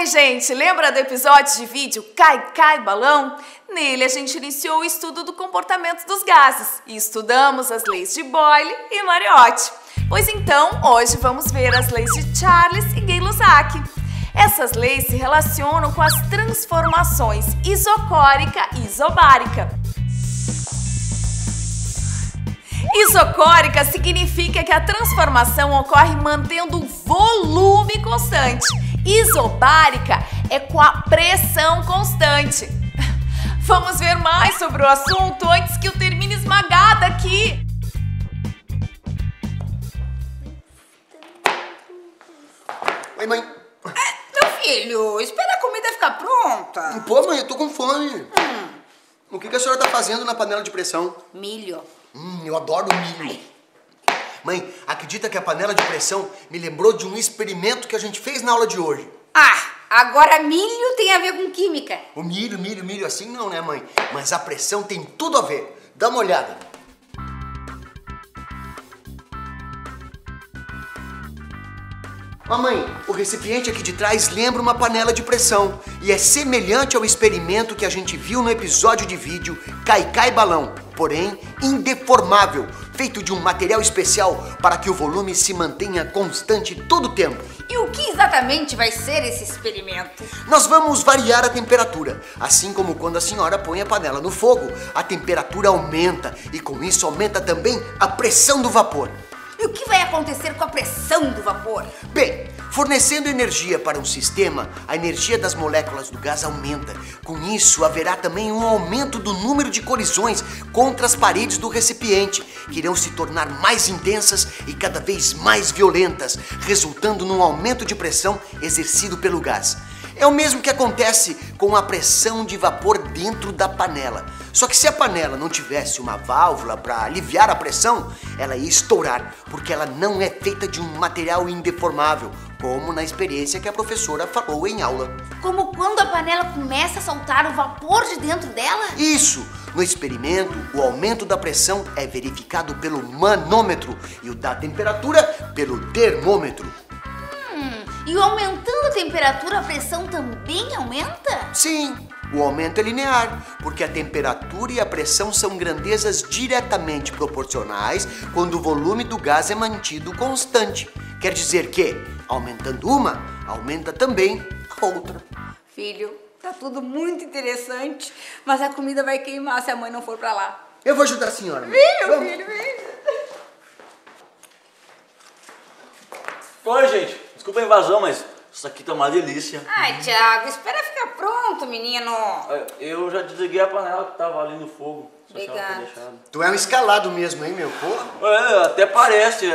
Oi, gente! Lembra do episódio de vídeo Cai, Cai, Balão? Nele a gente iniciou o estudo do comportamento dos gases e estudamos as leis de Boyle e Mariotti. Pois então, hoje vamos ver as leis de Charles e Gay-Lussac. Essas leis se relacionam com as transformações isocórica e isobárica. Isocórica significa que a transformação ocorre mantendo o volume constante. Isobárica é com a pressão constante. Vamos ver mais sobre o assunto antes que eu termine esmagada aqui. Oi, mãe. Meu filho, espera a comida ficar pronta. Pô, mãe, eu tô com fome. O que a senhora tá fazendo na panela de pressão? Milho. Eu adoro milho. Mãe, acredita que a panela de pressão me lembrou de um experimento que a gente fez na aula de hoje? Ah, agora milho tem a ver com química. O milho, assim não, né, mãe? Mas a pressão tem tudo a ver. Dá uma olhada. Mamãe, o recipiente aqui de trás lembra uma panela de pressão e é semelhante ao experimento que a gente viu no episódio de vídeo Cai, Cai, Balão, porém indeformável, feito de um material especial para que o volume se mantenha constante todo o tempo. E o que exatamente vai ser esse experimento? Nós vamos variar a temperatura, assim como quando a senhora põe a panela no fogo, a temperatura aumenta e com isso aumenta também a pressão do vapor. E o que vai acontecer com a pressão do vapor? Bem, fornecendo energia para um sistema, a energia das moléculas do gás aumenta. Com isso, haverá também um aumento do número de colisões contra as paredes do recipiente, que irão se tornar mais intensas e cada vez mais violentas, resultando num aumento de pressão exercido pelo gás. É o mesmo que acontece com a pressão de vapor dentro da panela. Só que se a panela não tivesse uma válvula para aliviar a pressão, ela ia estourar, porque ela não é feita de um material indeformável, como na experiência que a professora falou em aula. Como quando a panela começa a soltar o vapor de dentro dela? Isso! No experimento, o aumento da pressão é verificado pelo manômetro e o da temperatura pelo termômetro. E aumentando a temperatura, a pressão também aumenta? Sim, o aumento é linear, porque a temperatura e a pressão são grandezas diretamente proporcionais quando o volume do gás é mantido constante. Quer dizer que, aumentando uma, aumenta também a outra. Filho, tá tudo muito interessante, mas a comida vai queimar se a mãe não for pra lá. Eu vou ajudar a senhora. Vem, meu filho, vem. Oi, gente. Desculpa a invasão, mas isso aqui tá uma delícia. Ai, Thiago, espera ficar pronto, menino. Eu já desliguei a panela que tava ali no fogo. Obrigada. Tu é um escalado mesmo, hein, meu? Pô. Até parece,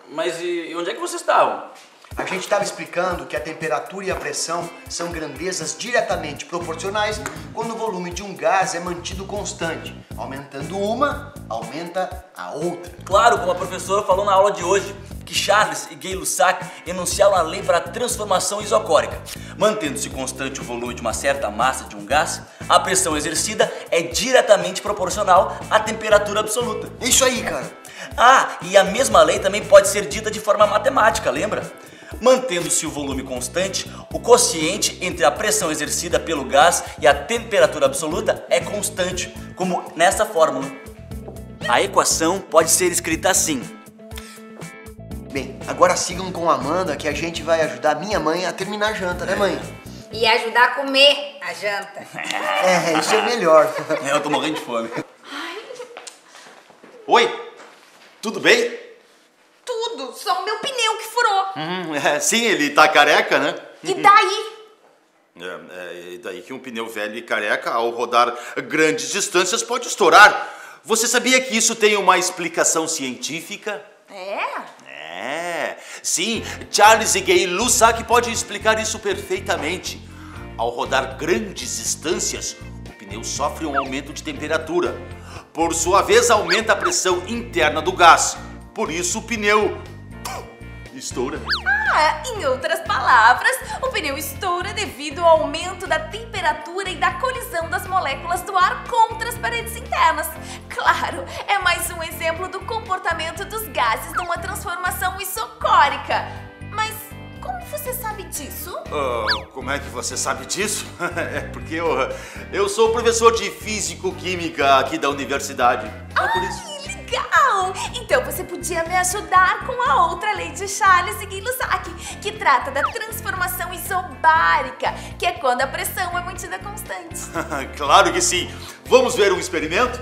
Mas e onde é que vocês estavam? A gente estava explicando que a temperatura e a pressão são grandezas diretamente proporcionais quando o volume de um gás é mantido constante. Aumentando uma, aumenta a outra. Claro, como a professora falou na aula de hoje, que Charles e Gay-Lussac enunciaram a lei para a transformação isocórica. Mantendo-se constante o volume de uma certa massa de um gás, a pressão exercida é diretamente proporcional à temperatura absoluta. Isso aí, cara. Ah, e a mesma lei também pode ser dita de forma matemática, lembra? Mantendo-se o volume constante, o quociente entre a pressão exercida pelo gás e a temperatura absoluta é constante, como nessa fórmula. A equação pode ser escrita assim. Bem, agora sigam com a Amanda que a gente vai ajudar minha mãe a terminar a janta, né, mãe? E ajudar a comer a janta. Isso é melhor. Eu tô morrendo de fome. Oi, tudo bem? Tudo, só o meu pneu que furou. Sim, ele tá careca, né? E daí? E daí que um pneu velho e careca, ao rodar grandes distâncias, pode estourar. Você sabia que isso tem uma explicação científica? Sim, Charles e Gay-Lussac podem explicar isso perfeitamente. Ao rodar grandes distâncias, o pneu sofre um aumento de temperatura. Por sua vez, aumenta a pressão interna do gás. Por isso, o pneu estoura. Em outras palavras, o pneu estoura devido ao aumento da temperatura e da colisão das moléculas do ar contra as paredes internas. Claro, é mais um exemplo do comportamento dos gases numa transformação isocórica. Mas como você sabe disso? disso? Como é que você sabe disso? É porque eu sou professor de Físico-Química aqui da universidade. É por isso. Legal! Então você podia me ajudar com a outra lei de Charles e Gay-Lussac, que trata da transformação isobárica, que é quando a pressão é mantida constante. Claro que sim! Vamos ver um experimento?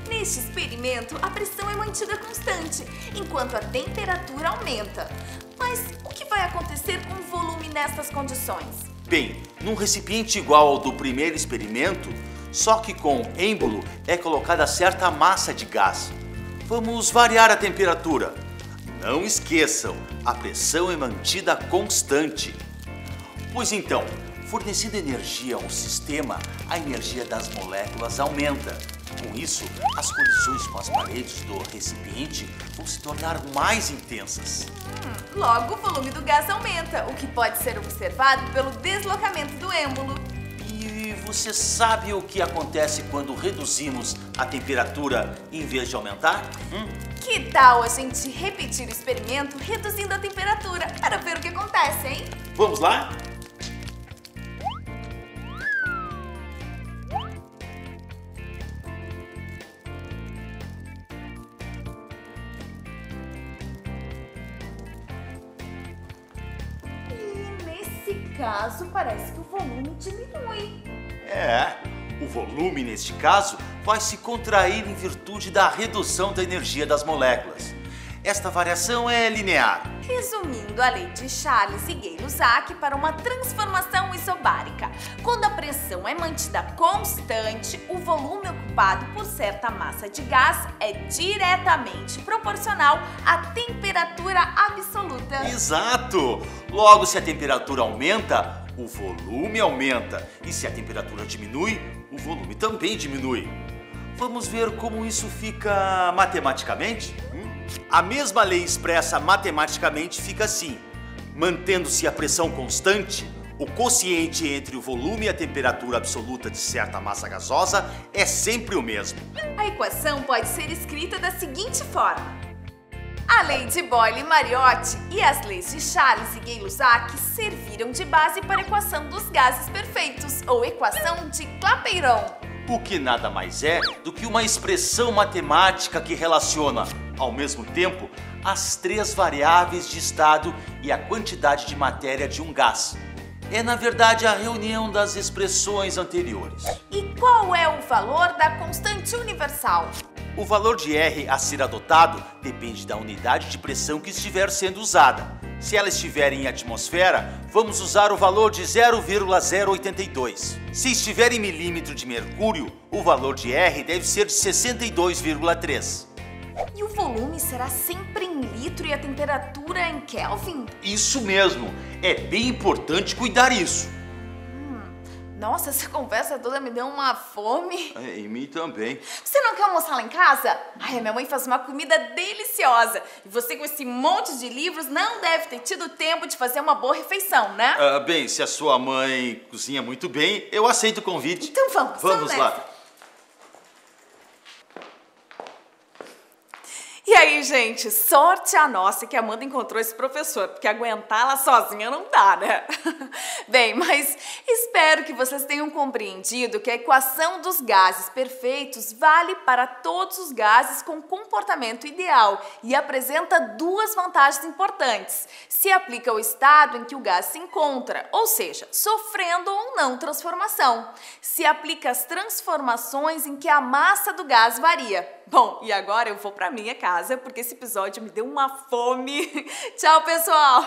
Neste experimento, a pressão é mantida constante, enquanto a temperatura aumenta. Mas o que vai acontecer com o volume nessas condições? Bem, num recipiente igual ao do primeiro experimento, só que com êmbolo é colocada certa massa de gás. Vamos variar a temperatura. Não esqueçam, a pressão é mantida constante. Pois então, fornecendo energia ao sistema, a energia das moléculas aumenta. Com isso, as colisões com as paredes do recipiente vão se tornar mais intensas. Logo, o volume do gás aumenta, o que pode ser observado pelo deslocamento do êmbolo. E você sabe o que acontece quando reduzimos a temperatura em vez de aumentar? Que tal a gente repetir o experimento reduzindo a temperatura para ver o que acontece, hein? Vamos lá? Nesse caso, parece que o volume diminui. O volume, neste caso, vai se contrair em virtude da redução da energia das moléculas. Esta variação é linear. Resumindo a lei de Charles e Gay-Lussac para uma transformação isobárica, quando a pressão é mantida constante, o volume ocupado por certa massa de gás é diretamente proporcional à temperatura absoluta. Exato! Logo, se a temperatura aumenta, o volume aumenta. E se a temperatura diminui, o volume também diminui. Vamos ver como isso fica matematicamente? A mesma lei expressa matematicamente fica assim. Mantendo-se a pressão constante, o quociente entre o volume e a temperatura absoluta de certa massa gasosa é sempre o mesmo. A equação pode ser escrita da seguinte forma. A lei de Boyle-Mariotti e as leis de Charles e Gay-Lussac serviram de base para a equação dos gases perfeitos, ou equação de Clapeyron. O que nada mais é do que uma expressão matemática que relaciona, ao mesmo tempo, as três variáveis de estado e a quantidade de matéria de um gás. É, na verdade, a reunião das expressões anteriores. E qual é o valor da constante universal? O valor de R a ser adotado depende da unidade de pressão que estiver sendo usada. Se ela estiver em atmosfera, vamos usar o valor de 0,082. Se estiver em milímetro de mercúrio, o valor de R deve ser de 62,3. E o volume será sempre em litro e a temperatura em Kelvin? Isso mesmo! É bem importante cuidar isso. Nossa, essa conversa toda me deu uma fome. Em mim também. Você não quer almoçar lá em casa? Ai, a minha mãe faz uma comida deliciosa. E você com esse monte de livros não deve ter tido tempo de fazer uma boa refeição, né? Bem, se a sua mãe cozinha muito bem, eu aceito o convite. Então vamos lá. nessa. E aí, gente, sorte a nossa que a Amanda encontrou esse professor, porque aguentá-la sozinha não dá, né? Bem, mas espero que vocês tenham compreendido que a equação dos gases perfeitos vale para todos os gases com comportamento ideal e apresenta duas vantagens importantes. Se aplica ao estado em que o gás se encontra, ou seja, sofrendo ou não transformação. Se aplica às transformações em que a massa do gás varia. Bom, e agora eu vou para minha casa, porque esse episódio me deu uma fome. Tchau, pessoal!